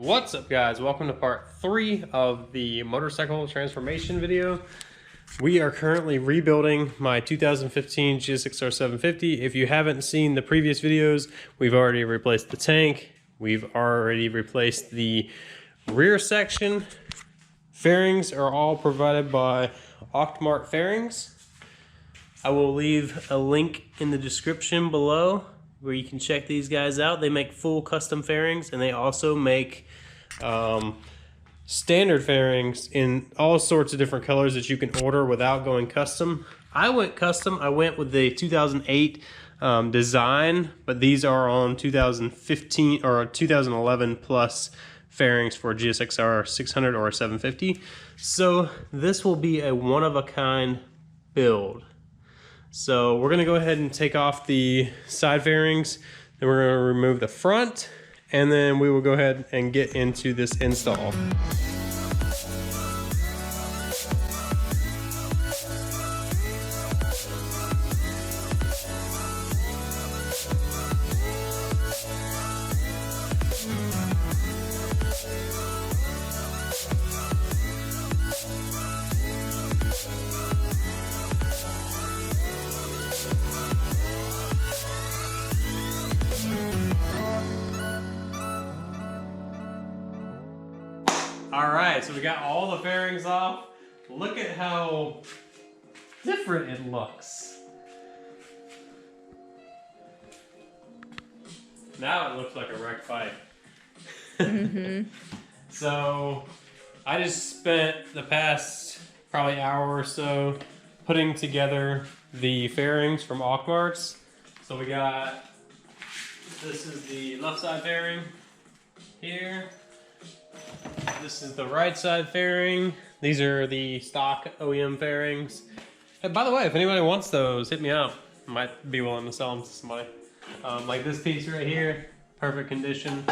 What's up, guys? Welcome to part 3 of the motorcycle transformation video. We are currently rebuilding my 2015 GSXR 750. If you haven't seen the previous videos, we've already replaced the tank. We've already replaced the rear section. Fairings are all provided by Octmart Fairings. I will leave a link in the description below where you can check these guys out. They make full custom fairings, and they also make standard fairings in all sorts of different colors that you can order without going custom. I went custom. I went with the 2008 design, but these are on 2015 or 2011 plus fairings for GSXR 600 or 750. So this will be a one-of-a-kind build. So we're going to go ahead and take off the side fairings, then we're going to remove the front, and then we will go ahead and get into this install. Alright, so we got all the fairings off. Look at how different it looks. Now it looks like a wrecked bike. So I just spent the past probably hour or so putting together the fairings from Octmarts. So we got, this is the left side fairing here. This is the right side fairing. These are the stock OEM fairings. And by the way, if anybody wants those, hit me up. Might be willing to sell them to somebody. Like this piece right here, perfect condition.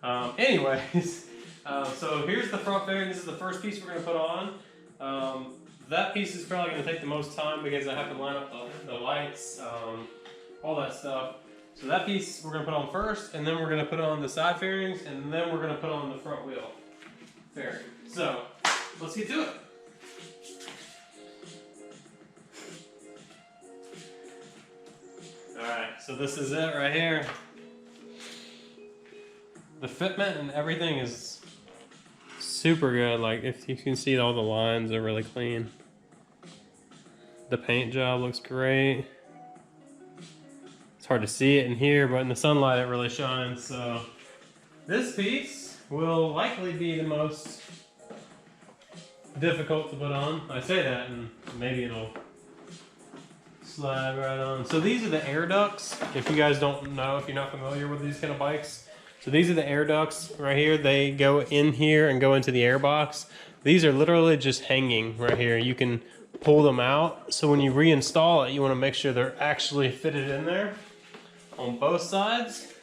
Anyways, so here's the front fairing. This is the first piece we're going to put on. That piece is probably going to take the most time because I have to line up the lights, all that stuff. So that piece we're going to put on first, and then we're going to put on the side fairings, and then we're going to put on the front wheel fairing. So let's get to it. Alright, so this is it right here. The fitment and everything is super good. Like, if you can see, all the lines are really clean. The paint job looks great. It's hard to see it in here, but in the sunlight it really shines. So this piece will likely be the most difficult to put on. I say that and maybe it'll slide right on. So these are the air ducts. If you guys don't know, if you're not familiar with these kind of bikes. So these are the air ducts right here. They go in here and go into the air box. These are literally just hanging right here. You can pull them out. So when you reinstall it, you want to make sure they're actually fitted in there on both sides.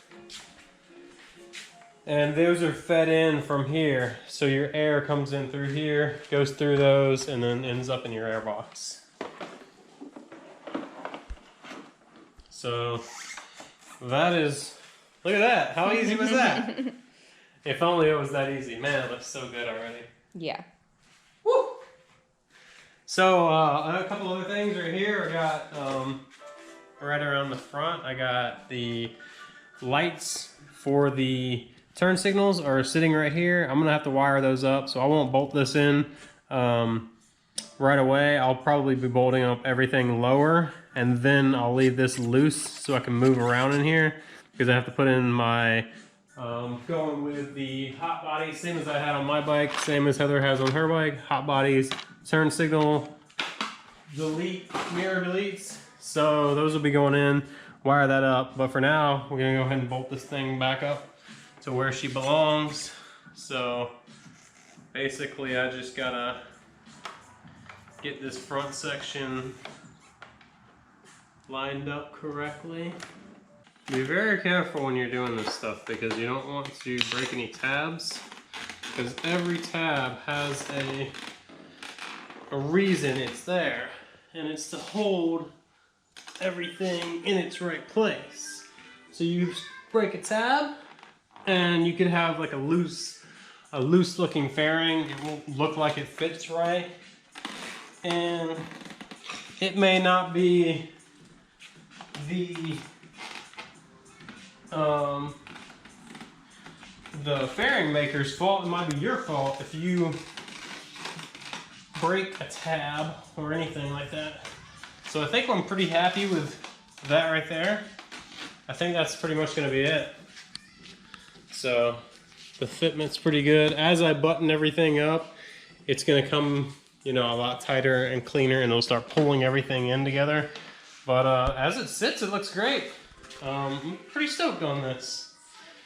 And those are fed in from here. So your air comes in through here, goes through those, and then ends up in your air box. So that is, look at that. How easy was that? If only it was that easy. Man, it looks so good already. Yeah. Woo! So a couple other things right here. I got right around the front, I got the lights for the turn signals are sitting right here. I'm gonna have to wire those up, so I won't bolt this in right away. I'll probably be bolting up everything lower, and then I'll leave this loose so I can move around in here, because I have to put in my going with the hot body, same as I had on my bike, same as Heather has on her bike. Hot bodies, turn signal, delete, mirror deletes. So those will be going in, wire that up. But for now, we're gonna go ahead and bolt this thing back up to where she belongs. So basically I just gotta get this front section lined up correctly. Be very careful when you're doing this stuff because you don't want to break any tabs, because every tab has a reason it's there, and it's to hold everything in its right place. So you break a tab and you could have like a loose a loose looking fairing, it won't look like it fits right. And it may not be the fairing maker's fault. It might be your fault if you break a tab or anything like that. So I think I'm pretty happy with that right there. I think that's pretty much going to be it. So the fitment's pretty good. As I button everything up, it's going to come, you know, a lot tighter and cleaner, and it'll start pulling everything in together. But as it sits, it looks great. I'm pretty stoked on this.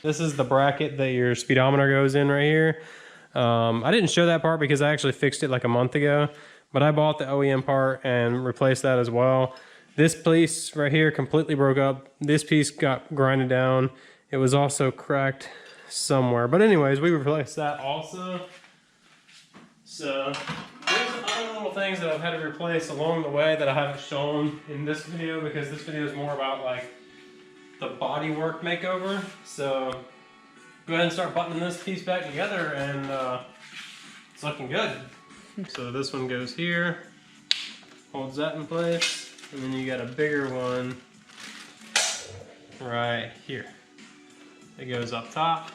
This is the bracket that your speedometer goes in right here. I didn't show that part because I actually fixed it like a month ago, but I bought the OEM part and replaced that as well. This piece right here completely broke up. This piece got grinded down. It was also cracked somewhere. But anyways, we replaced that also. So there's other little things that I've had to replace along the way that I haven't shown in this video, because this video is more about like the bodywork makeover. So go ahead and start buttoning this piece back together, and it's looking good. So this one goes here, holds that in place, and then you got a bigger one right here. It goes up top,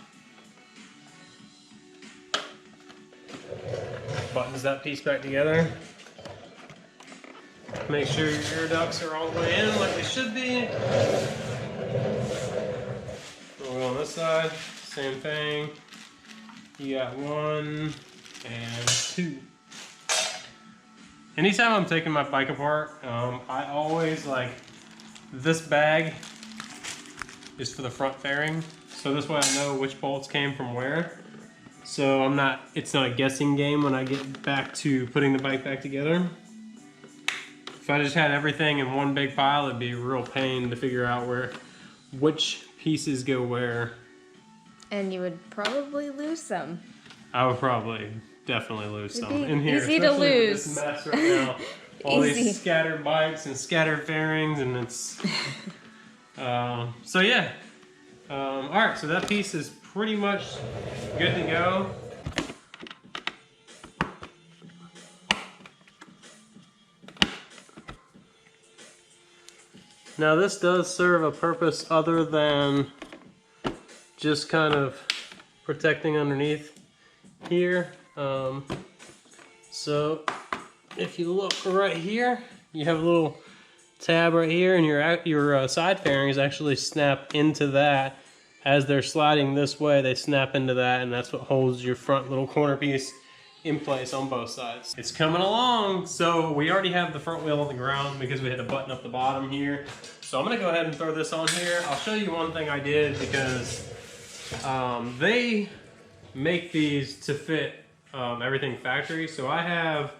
buttons that piece back together. Make sure your air ducts are all the way in like they should be. We'll go on this side, same thing. You got 1 and 2. Anytime I'm taking my bike apart, I always like, this bag is for the front fairing, so this way I know which bolts came from where. So it's not a guessing game when I get back to putting the bike back together. If I just had everything in one big pile, it'd be a real pain to figure out which pieces go where. And you would probably lose some. I would probably definitely lose some in here. Easy to lose. This mess right now. All these scattered bikes and scattered fairings, and it's so yeah. All right, so that piece is pretty much good to go. Now this does serve a purpose other than just kind of protecting underneath here. So if you look right here, you have a little tab right here, and your side fairings actually snap into that. As they're sliding this way, they snap into that, and that's what holds your front little corner piece in place on both sides. It's coming along. So we already have the front wheel on the ground because we had to button up the bottom here. So I'm gonna go ahead and throw this on here. I'll show you one thing I did, because they make these to fit everything factory. So I have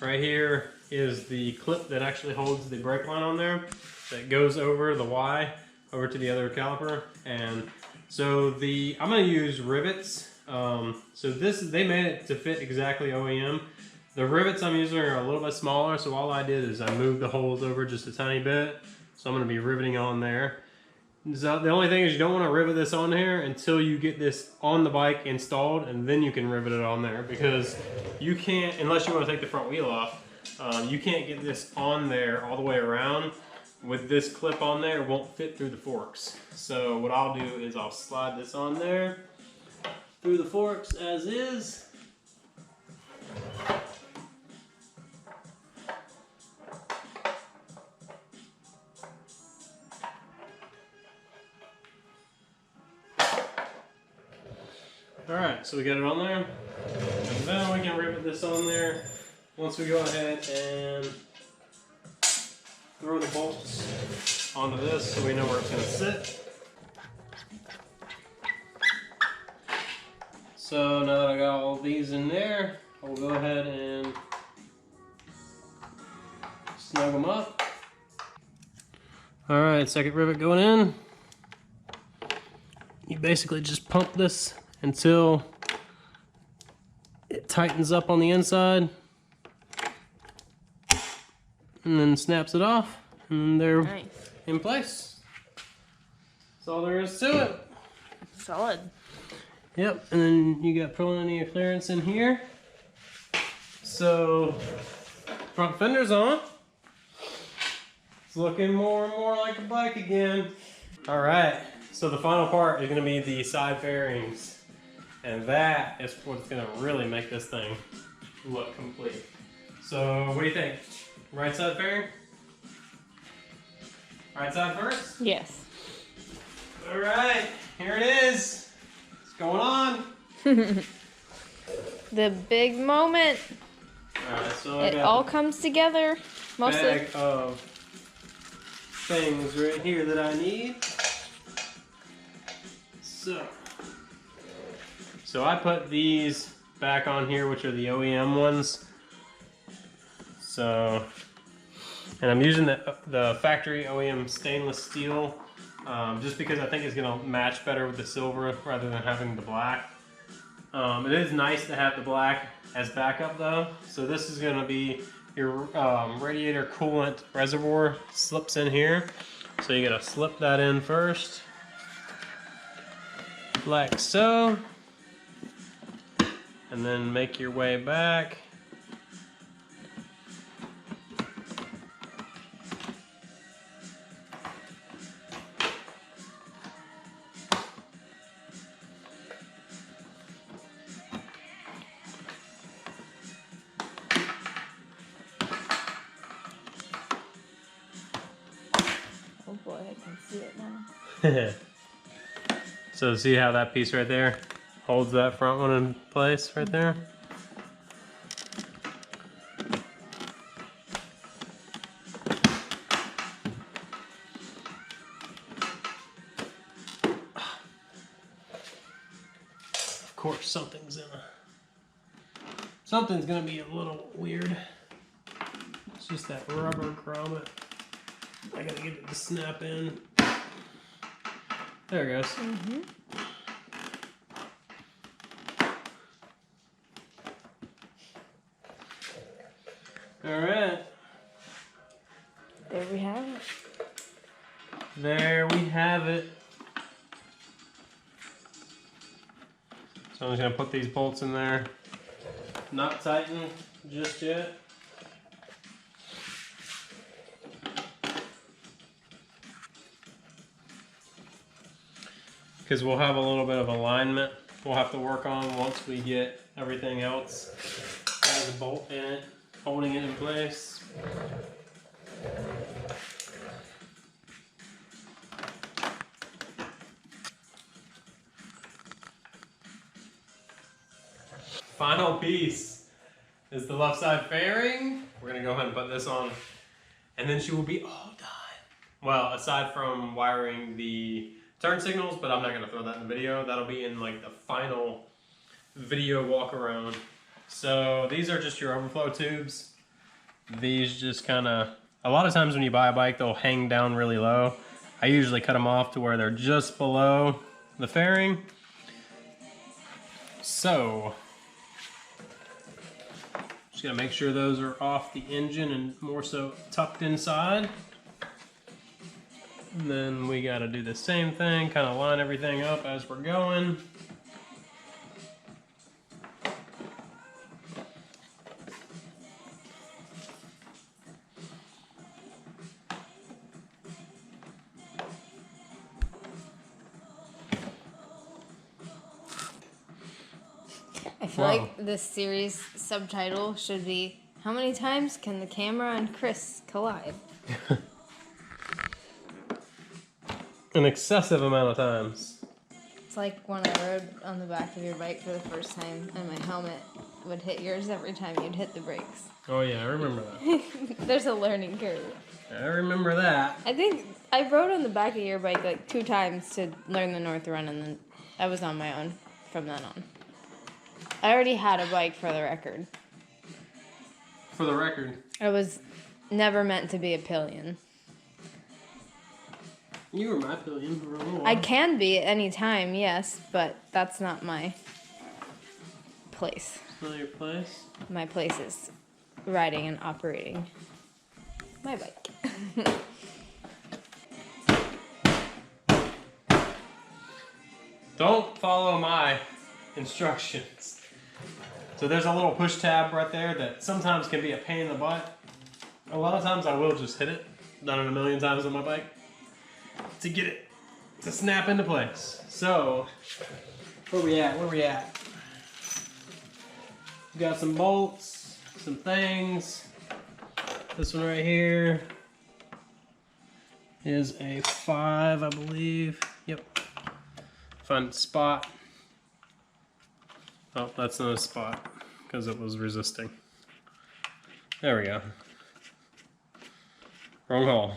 right here is the clip that actually holds the brake line on there that goes over the Y over to the other caliper. And so I'm gonna use rivets. So they made it to fit exactly OEM. The rivets I'm using are a little bit smaller, so all I did is I moved the holes over just a tiny bit. So I'm gonna be riveting on there. So the only thing is you don't want to rivet this on here until you get this on the bike installed, and then you can rivet it on there, because you can't, unless you want to take the front wheel off, you can't get this on there all the way around. With this clip on there, it won't fit through the forks. So what I'll do is I'll slide this on there through the forks as is. Alright, so we got it on there. And then we can rivet this on there once we go ahead and throw the bolts onto this so we know where it's going to sit. So now that I got all these in there, I'll go ahead and snug them up. Alright, second rivet going in. You basically just pump this until it tightens up on the inside, and then snaps it off, and they're in place. That's all there is to it. Solid. Yep, and then you got plenty of clearance in here. So, front fender's on. It's looking more and more like a bike again. All right, so the final part is gonna be the side fairings. And that is what's gonna really make this thing look complete. So, what do you think? Right side fairing? Right side first? Yes. All right, here it is. What's going on? The big moment. All right, so I It got all comes together. a Mostly. bag of things right here that I need. So I put these back on here, which are the OEM ones. So, and I'm using the factory OEM stainless steel, just because I think it's gonna match better with the silver rather than having the black. It is nice to have the black as backup though. So this is gonna be your radiator coolant reservoir slips in here. So you gotta slip that in first, like so, and then make your way back. Oh boy, I can see it now. So see how that piece right there holds that front one in place right there? Of course something's gonna be a little weird. It's just that rubber grommet. I gotta get it to snap in. There it goes. Mm-hmm. All right. There we have it. There we have it. So I'm just gonna put these bolts in there. Not tighten just yet. Because we'll have a little bit of alignment we'll have to work on once we get everything else has a bolt in it, holding it in place. Final piece is the left side fairing. We're gonna go ahead and put this on, and then she will be all done. Well, aside from wiring the turn signals, but I'm not gonna throw that in the video. That'll be in like the final video walk around. So these are just your overflow tubes. These just kind of, a lot of times when you buy a bike, they'll hang down really low. I usually cut them off to where they're just below the fairing. So, just gotta make sure those are off the engine and more so tucked inside. And then we gotta do the same thing, kind of line everything up as we're going. I feel like this series subtitle should be, how many times can the camera and Chris collide? An excessive amount of times. It's like when I rode on the back of your bike for the first time and my helmet would hit yours every time you'd hit the brakes. Oh yeah, I remember that. There's a learning curve. I remember that. I think I rode on the back of your bike like 2 times to learn the North Run, and then I was on my own from then on. I already had a bike, for the record. For the record. I was never meant to be a pillion. You were my pillion for a little while. I can be at any time, yes, but that's not my place. It's not your place? My place is riding and operating my bike. Don't follow my instructions. So there's a little push tab right there that sometimes can be a pain in the butt. A lot of times I will just hit it. Done it a million times on my bike. To get it to snap into place. So, where we at? We got some bolts, some things. This one right here is a 5, I believe. Yep. Find spot. Oh, that's not a spot because it was resisting. There we go. Wrong hole.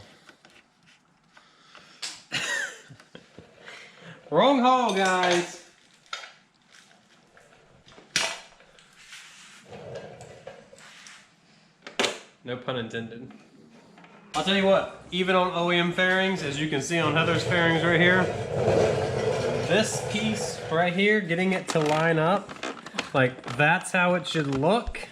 Wrong hole, guys. No pun intended. I'll tell you what, even on OEM fairings, as you can see on Heather's fairings right here, this piece right here, getting it to line up, like that's how it should look.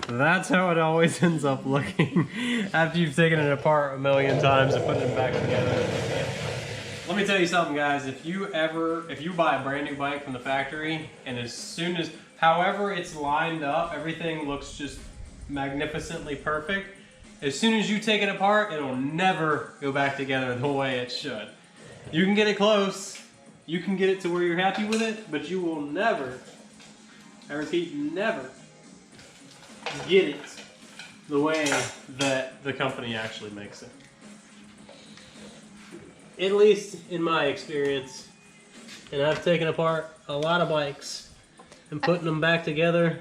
That's how it always ends up looking after you've taken it apart a million times and putting it back together. Let me tell you something, guys. If you buy a brand new bike from the factory, and as soon as, however it's lined up, everything looks just magnificently perfect. As soon as you take it apart, it'll never go back together the way it should. You can get it close, you can get it to where you're happy with it, but you will never, I repeat, never get it the way that the company actually makes it. At least in my experience. And I've taken apart a lot of bikes and putting them back together,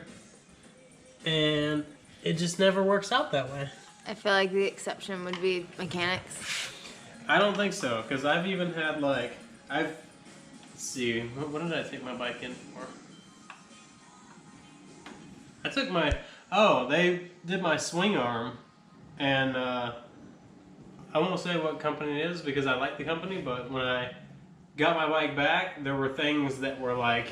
and it just never works out that way. I feel like the exception would be mechanics. I don't think so, because I've even had like, let's see, what did I take my bike in for? I took my, they did my swing arm, and I won't say what company it is because I like the company, but when I got my bike back, there were things that were like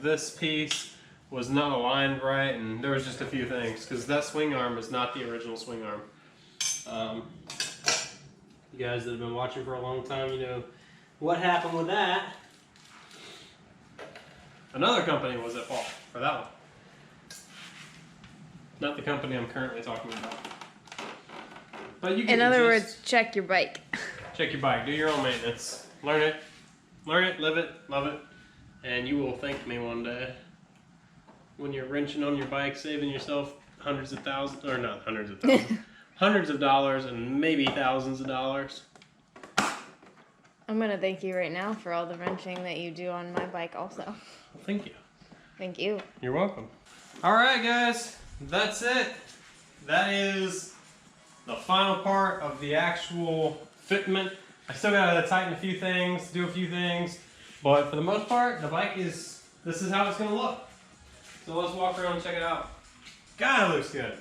this piece was not aligned right, and there was just a few things, because that swing arm is not the original swing arm. You guys that have been watching for a long time, you know what happened with that. Another company was at fault for that one. Not the company I'm currently talking about. But you can In other words, check your bike. Check your bike, do your own maintenance. Learn it, live it, love it, and you will thank me one day. When you're wrenching on your bike, saving yourself hundreds of thousands, or not hundreds of thousands, hundreds of dollars and maybe thousands of dollars. I'm going to thank you right now for all the wrenching that you do on my bike also. Well, thank you. Thank you. You're welcome. All right, guys, that's it. That is the final part of the actual fitment. I still got to tighten a few things, do a few things, but for the most part, the bike this is how it's going to look. So let's walk around and check it out. God, it looks good.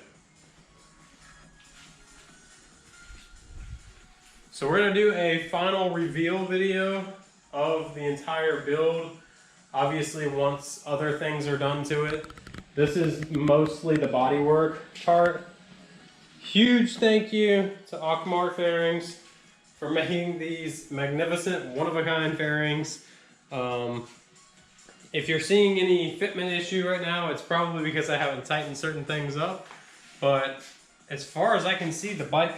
So we're going to do a final reveal video of the entire build. Obviously, once other things are done to it. This is mostly the bodywork part. Huge thank you to Akmar Fairings for making these magnificent, one-of-a-kind fairings. If you're seeing any fitment issue right now, it's probably because I haven't tightened certain things up. But as far as I can see, the bike,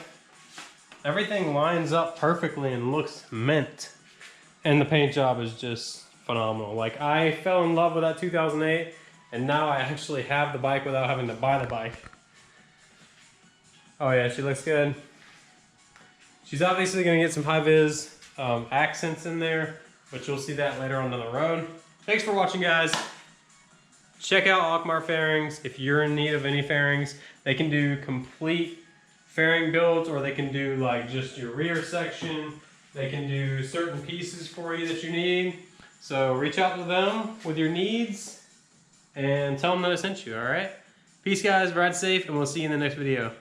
everything lines up perfectly and looks mint. And the paint job is just phenomenal. Like, I fell in love with that 2008, and now I actually have the bike without having to buy the bike. Oh yeah, she looks good. She's obviously going to get some high-vis accents in there, but you'll see that later on down the road. Thanks for watching, guys. Check out Akmar Fairings if you're in need of any fairings. They can do complete fairing builds, or they can do like just your rear section. They can do certain pieces for you that you need. So reach out to them with your needs and tell them that I sent you, all right? Peace, guys. Ride safe, and we'll see you in the next video.